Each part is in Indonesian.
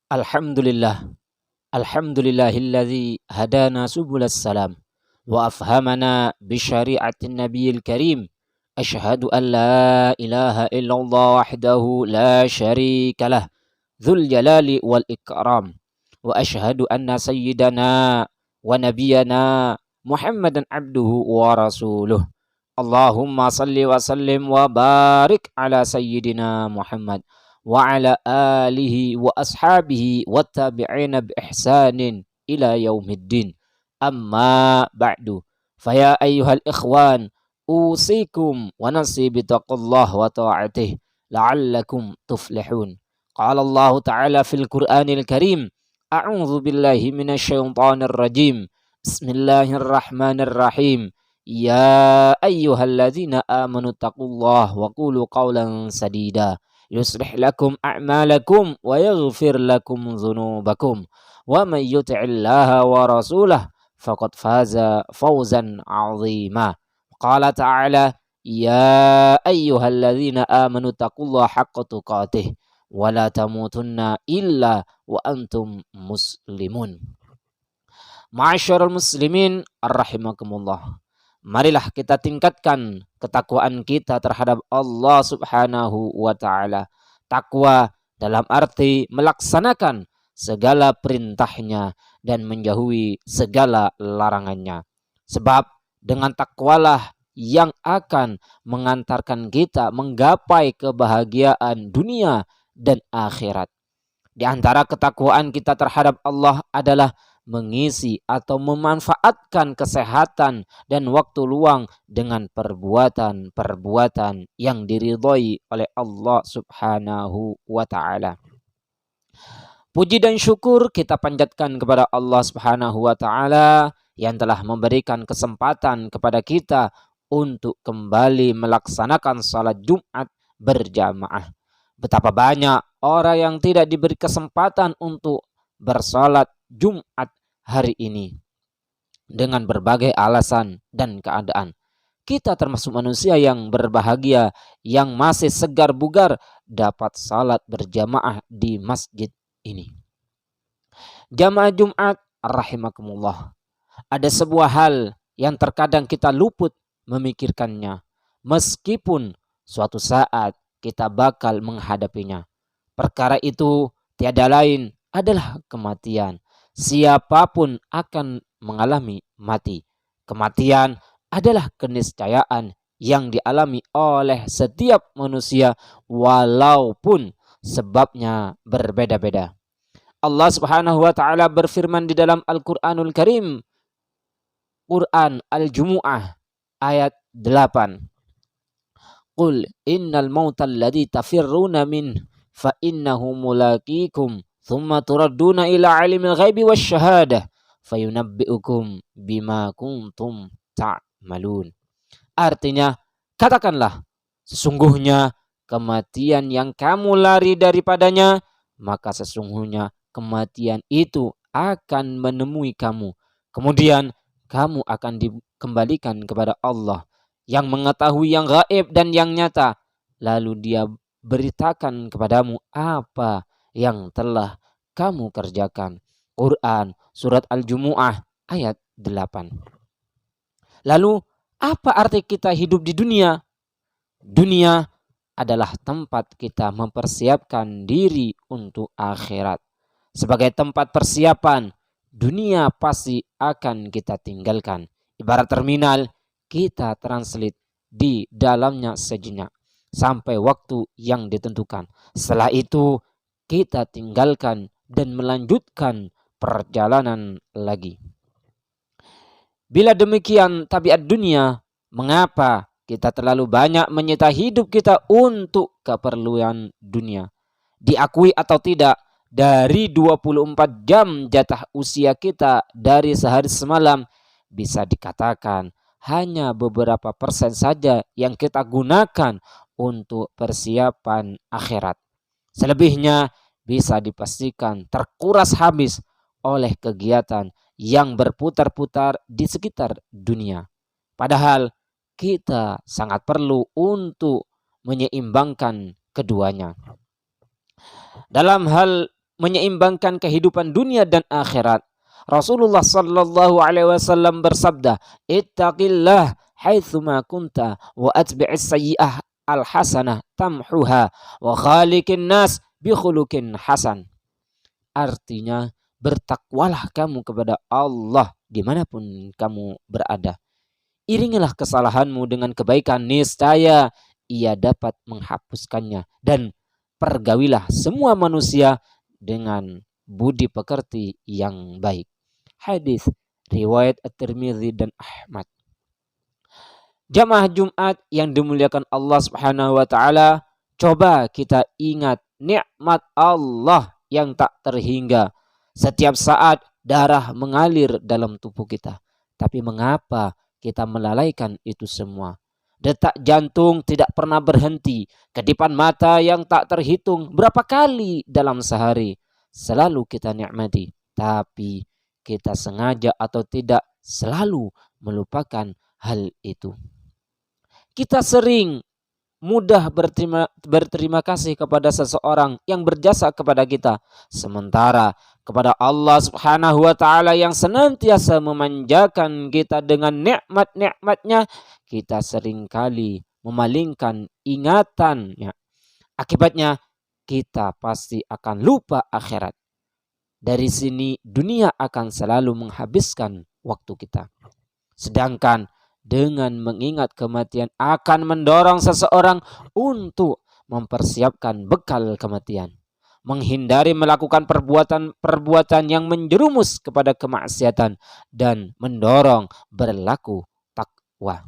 Alhamdulillah. Alhamdulillahilladzi hadana subulas salam wa afhamana bi syari'atin nabiyil karim. Asyhadu an la ilaha illallah wahdahu la syarikalah dzul jalali wal ikram. Wa asyhadu anna sayyidana wa nabiyyana Muhammadan abduhu wa rasuluh. Allahumma salli wa sallim wa barik ala sayyidina Muhammad wa ala alihi wa ashabihi wa tabi'ina bi ihsanin ila yaumiddin. Amma ba'du. Faya ayyuhal ikhwan, usikum wa nafsi bitaqullah wa ta'atih la'allakum tuflihun. Qala Allah Ta'ala fil Qur'anil Karim, a'udzu billahi minasyaitonir rajim. Bismillahirrahmanirrahim. Ya ayyuhalladzina amanu taqullaha wa qulu qawlan sadida yuslih lakum a'malakum wa yaghfir lakum dzunubakum wa may yuti'illaha wa rasulahu faqad faza fawzan 'azima. Qala ta'ala ya ayyuhalladzina amanu taqullaha haqqa tuqatih wa la tamutunna illa wa antum muslimun. Ma'asyiral muslimin rahimakumullah. Marilah kita tingkatkan ketakwaan kita terhadap Allah Subhanahu wa Ta'ala. Takwa dalam arti melaksanakan segala perintahnya dan menjauhi segala larangannya. Sebab dengan takwalah yang akan mengantarkan kita menggapai kebahagiaan dunia dan akhirat. Di antara ketakwaan kita terhadap Allah adalah mengisi atau memanfaatkan kesehatan dan waktu luang dengan perbuatan-perbuatan yang diridhoi oleh Allah Subhanahu wa Ta'ala. Puji dan syukur kita panjatkan kepada Allah Subhanahu wa Ta'ala yang telah memberikan kesempatan kepada kita untuk kembali melaksanakan salat Jumat berjamaah. Betapa banyak orang yang tidak diberi kesempatan untuk bersalat Jumat hari ini dengan berbagai alasan dan keadaan. Kita termasuk manusia yang berbahagia yang masih segar bugar dapat salat berjamaah di masjid ini. Jamaah Jumat rahimakumullah. Ada sebuah hal yang terkadang kita luput memikirkannya meskipun suatu saat kita bakal menghadapinya. Perkara itu tiada lain adalah kematian. Siapapun akan mengalami mati. Kematian adalah keniscayaan yang dialami oleh setiap manusia walaupun sebabnya berbeda-beda. Allah Subhanahu wa Ta'ala berfirman di dalam Al-Qur'anul Karim, Quran Al-Jumu'ah ayat 8. Qul innal mautal ladzi tafirruna min fa innahu mulaqikum thumma turadduna ila alimil ghaibi wasyahadah fayunabbi'ukum bima kuntum ta'malun. Artinya, katakanlah, sesungguhnya kematian yang kamu lari daripadanya, maka sesungguhnya kematian itu akan menemui kamu. Kemudian kamu akan dikembalikan kepada Allah yang mengetahui yang gaib dan yang nyata. Lalu dia beritakan kepadamu apa yang telah kamu kerjakan. Quran surat Al-Jumu'ah ayat 8. Lalu apa arti kita hidup di dunia? Dunia adalah tempat kita mempersiapkan diri untuk akhirat. Sebagai tempat persiapan, dunia pasti akan kita tinggalkan. Ibarat terminal, kita transit di dalamnya sejenak sampai waktu yang ditentukan. Setelah itu kita tinggalkan dan melanjutkan perjalanan lagi. Bila demikian tabiat dunia, mengapa kita terlalu banyak menyita hidup kita untuk keperluan dunia? Diakui atau tidak, dari 24 jam jatah usia kita dari sehari semalam, bisa dikatakan hanya beberapa persen saja yang kita gunakan untuk persiapan akhirat. Selebihnya bisa dipastikan terkuras habis oleh kegiatan yang berputar-putar di sekitar dunia. Padahal kita sangat perlu untuk menyeimbangkan keduanya. Dalam hal menyeimbangkan kehidupan dunia dan akhirat. Rasulullah sallallahu alaihi wasallam bersabda, "Ittaqillah haitsuma kunta wa atbi'is sayyi'ah al-hasanah tamhuha wa khaliqin nas bi khuluqin hasan." Artinya, bertakwalah kamu kepada Allah dimanapun kamu berada. Iringilah kesalahanmu dengan kebaikan, niscaya ia dapat menghapuskannya. Dan pergaulilah semua manusia dengan budi pekerti yang baik. Hadis riwayat At-Tirmidzi dan Ahmad. Jamaah Jumat yang dimuliakan Allah Subhanahu wa taala, coba kita ingat nikmat Allah yang tak terhingga. Setiap saat darah mengalir dalam tubuh kita. Tapi mengapa kita melalaikan itu semua? Detak jantung tidak pernah berhenti, kedipan mata yang tak terhitung berapa kali dalam sehari selalu kita nikmati, tapi kita sengaja atau tidak selalu melupakan hal itu. Kita sering mudah berterima kasih kepada seseorang yang berjasa kepada kita, sementara kepada Allah Subhanahu wa taala yang senantiasa memanjakan kita dengan nikmat-nikmatnya, kita seringkali memalingkan ingatannya. Akibatnya kita pasti akan lupa akhirat. Dari sini dunia akan selalu menghabiskan waktu kita. Sedangkan dengan mengingat kematian akan mendorong seseorang untuk mempersiapkan bekal kematian. Menghindari melakukan perbuatan yang menjerumus kepada kemaksiatan dan mendorong berlaku takwa.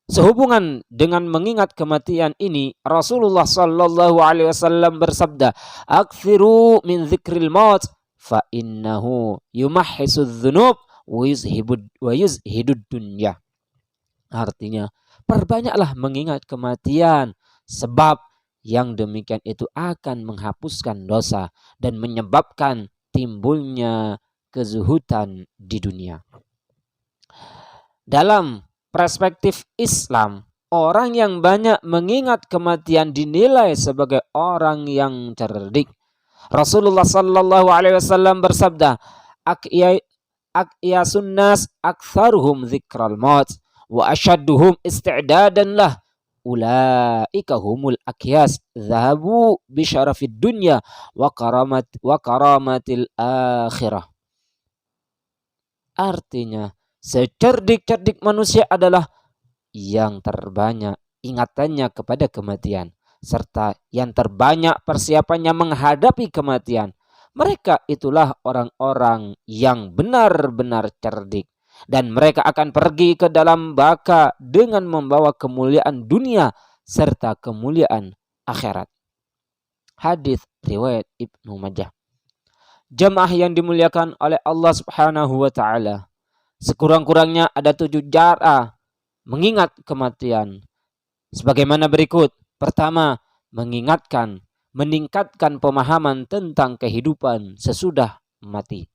Sehubungan dengan mengingat kematian ini, Rasulullah sallallahu alaihi wasallam bersabda, "Aktsiru min dzikril maut fa innahu yumahhisudz dzunub wa yuzhidud dunya." Artinya, perbanyaklah mengingat kematian, sebab yang demikian itu akan menghapuskan dosa dan menyebabkan timbulnya kezuhudan di dunia. Dalam perspektif Islam, orang yang banyak mengingat kematian dinilai sebagai orang yang cerdik. Rasulullah sallallahu alaihi wasallam bersabda, "Aqyasun nas aktsaruhum dzikral maut wa asyadduhum isti'dadan lah. Ulaika humul aqyas dhahabu bi syarafid dunya wa karamatil akhirah." Artinya, secerdik-cerdik manusia adalah yang terbanyak ingatannya kepada kematian, serta yang terbanyak persiapannya menghadapi kematian. Mereka itulah orang-orang yang benar-benar cerdik, dan mereka akan pergi ke dalam baka dengan membawa kemuliaan dunia serta kemuliaan akhirat. Hadis riwayat Ibnu Majah. Jamaah yang dimuliakan oleh Allah Subhanahu wa taala, sekurang-kurangnya ada 7 cara mengingat kematian. Sebagaimana berikut. Pertama, meningkatkan pemahaman tentang kehidupan sesudah mati.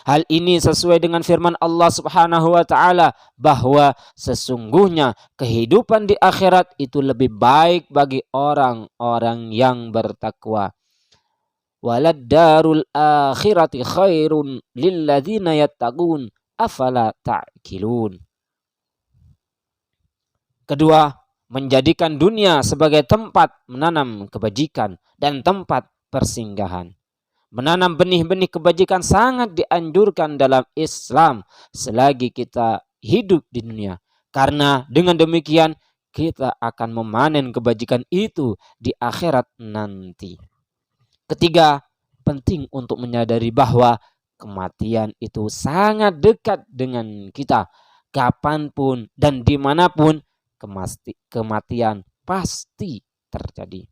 Hal ini sesuai dengan firman Allah Subhanahu wa taala bahwa sesungguhnya kehidupan di akhirat itu lebih baik bagi orang-orang yang bertakwa. Walad darul akhirati khairun lilladzina yattaqun afala ta'qilun. Kedua, menjadikan dunia sebagai tempat menanam kebajikan dan tempat persinggahan. Menanam benih-benih kebajikan sangat dianjurkan dalam Islam selagi kita hidup di dunia. Karena dengan demikian kita akan memanen kebajikan itu di akhirat nanti. Ketiga, penting untuk menyadari bahwa kematian itu sangat dekat dengan kita. Kapanpun dan dimanapun kematian pasti terjadi.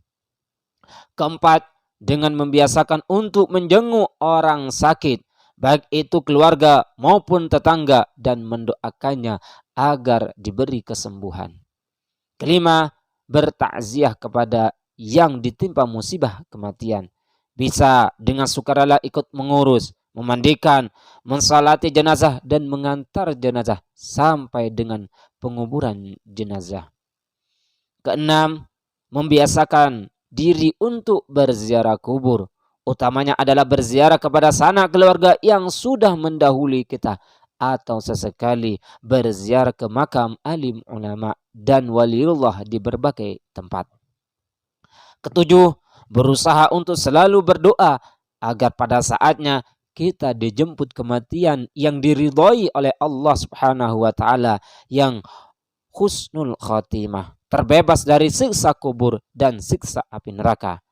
Keempat, dengan membiasakan untuk menjenguk orang sakit, baik itu keluarga maupun tetangga, dan mendoakannya agar diberi kesembuhan. Kelima, bertakziah kepada yang ditimpa musibah kematian. Bisa dengan sukarela ikut mengurus, memandikan, mensalati jenazah, dan mengantar jenazah sampai dengan penguburan jenazah. Keenam, membiasakan diri untuk berziarah kubur, Utamanya adalah berziarah kepada sanak keluarga yang sudah mendahului kita, atau sesekali berziarah ke makam alim ulama dan waliullah di berbagai tempat. Ketujuh, berusaha untuk selalu berdoa agar pada saatnya kita dijemput kematian yang diridhoi oleh Allah Subhanahu wa taala, yang husnul khatimah, terbebas dari siksa kubur dan siksa api neraka.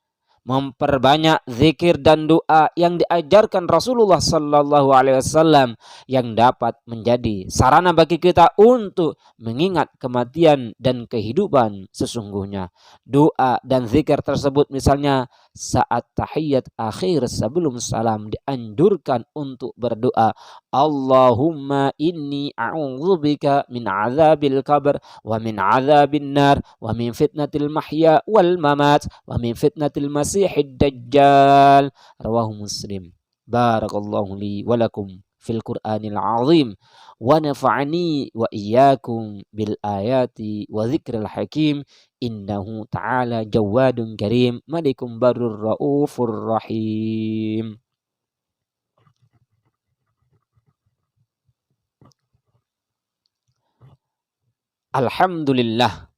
Memperbanyak zikir dan doa yang diajarkan Rasulullah sallallahu alaihi wasallam yang dapat menjadi sarana bagi kita untuk mengingat kematian dan kehidupan sesungguhnya. Doa dan zikir tersebut misalnya saat tahiyat akhir sebelum salam dianjurkan untuk berdoa, Allahumma inni a'udzubika min azabil qabr wa min azabin nar wa min fitnatil mahya wal mamat wa min fitnatil masihid dajjal. Rawahu Muslim. Barakallahu li wa lakum fil Qur'anil azim wa nafa'ani wa iyyakum bil ayati wa dzikril hakim. Innahu ta'ala jawadun karim malikum barur raufur rahim. Alhamdulillah.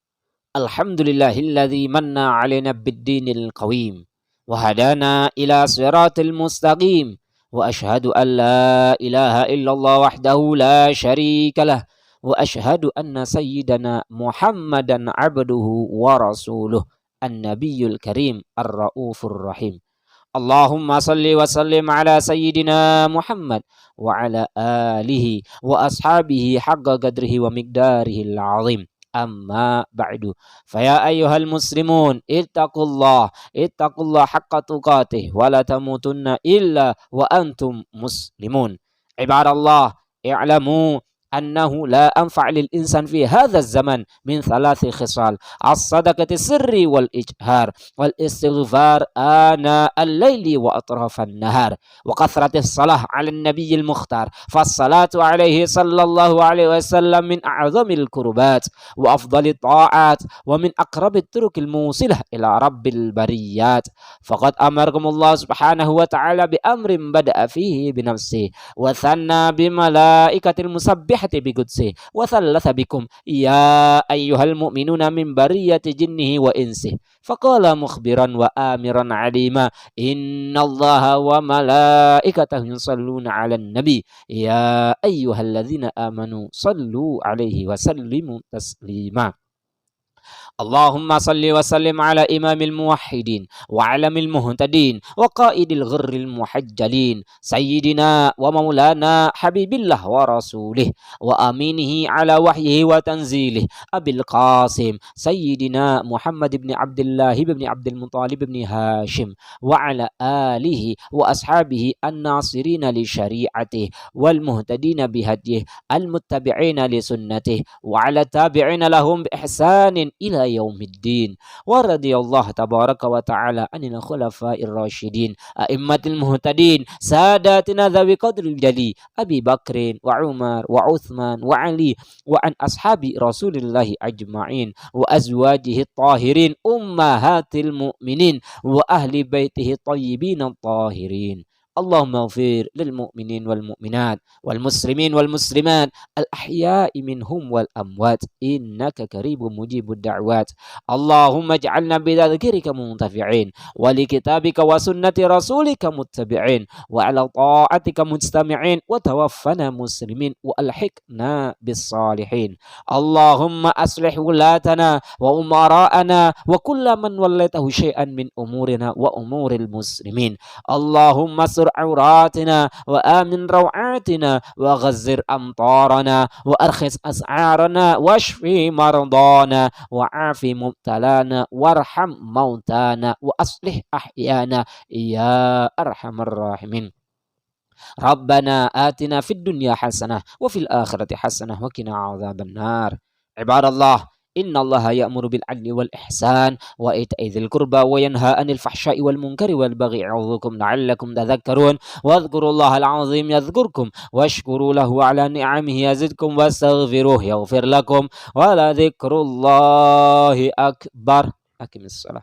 Alhamdulillahilladzi manna 'alaina bid-dinil qawim wa hadana ila siratil mustaqim wa asyhadu an la ilaha illallah wahdahu la syarika lah wa asyhadu anna sayyidana Muhammadan 'abduhu wa rasuluh an-nabiyyul karim ar-raufur rahim. Allahumma salli wa sallim ala sayyidina Muhammad wa ala alihi wa ashabihi haqqa qadrihi wa miqdarihil azim. Amma ba'du. Faya ayyuhal muslimun ittaqullah haqqa tuqatih wa la tamutunna illa wa antum muslimun. Ibadallah, i'lamu أنه لا أنفع للإنسان في هذا الزمن من ثلاث خصال: الصدقة السر والإجهار والاستغفار آناء الليل وأطراف النهار وكثرة الصلاة على النبي المختار. فالصلاة عليه صلى الله عليه وسلم من أعظم القربات وأفضل الطاعات ومن أقرب الطرق الموصلة إلى رب البريات. فقد أمركم الله سبحانه وتعالى بأمر بدأ فيه بنفسه وثنى بملائكة المسبحة بقدسه وثلث بكم يا أيها المؤمنون من برية جنه وإنسه. فقال مخبرا وآمرا عليما إن الله وملائكته يصلون على النبي يا أيها الذين آمنوا صلوا عليه وسلموا تسليما. اللهم صل وسلم على إمام الموحدين وعلم المهتدين وقائد الغر المحجلين سيدنا ومولانا حبيب الله ورسوله وأمينه على وحيه وتنزيله أبي القاسم سيدنا محمد بن عبد الله بن عبد المطلب بن هاشم وعلى آله وأصحابه الناصرين لشريعته والمهتدين بهديه المتبعين لسنته وعلى التابعين لهم بإحسان إلى يوم الدين. ورضي الله تبارك وتعالى عن الخلفاء الراشدين أئمة المهتدين ساداتنا ذوي قدر الجلي أبي بكر وعمر وعثمان وعلي وعن أصحاب رسول الله أجمعين وأزواجه الطاهرين أمهات المؤمنين وأهل بيته الطيبين الطاهرين. اللهم اغفر للمؤمنين والمؤمنات والمسلمين والمسلمات الأحياء منهم والأموات إنك قريب مجيب الدعوات. اللهم اجعلنا بذكرك منتفعين ولكتابك وسنة رسولك متبعين وعلى طاعتك مجتمعين وتوفنا مسلمين وألحقنا بالصالحين. اللهم أصلح ولاتنا وأمراءنا وكل من وليته شيئا من أمورنا وأمور المسلمين. اللهم استر عوراتنا وآمن روعاتنا وغزر أمطارنا وأرخص أسعارنا واشفي مرضانا وعاف مبتلانا وارحم موتانا وأصلح أحيانا يا أرحم الراحمين. ربنا آتنا في الدنيا حسنة وفي الآخرة حسنة وقنا عذاب النار. عباد الله، إن الله يأمر بالعدل والإحسان وإيتاء ذي القربى وينهى عن الفحشاء والمنكر والبغي يعظكم لعلكم تذكرون. واذكروا الله العظيم يذكركم واشكروا له على نعمه يزدكم واستغفروه يغفر لكم ولذكر الله أكبر. أقم الصلاة.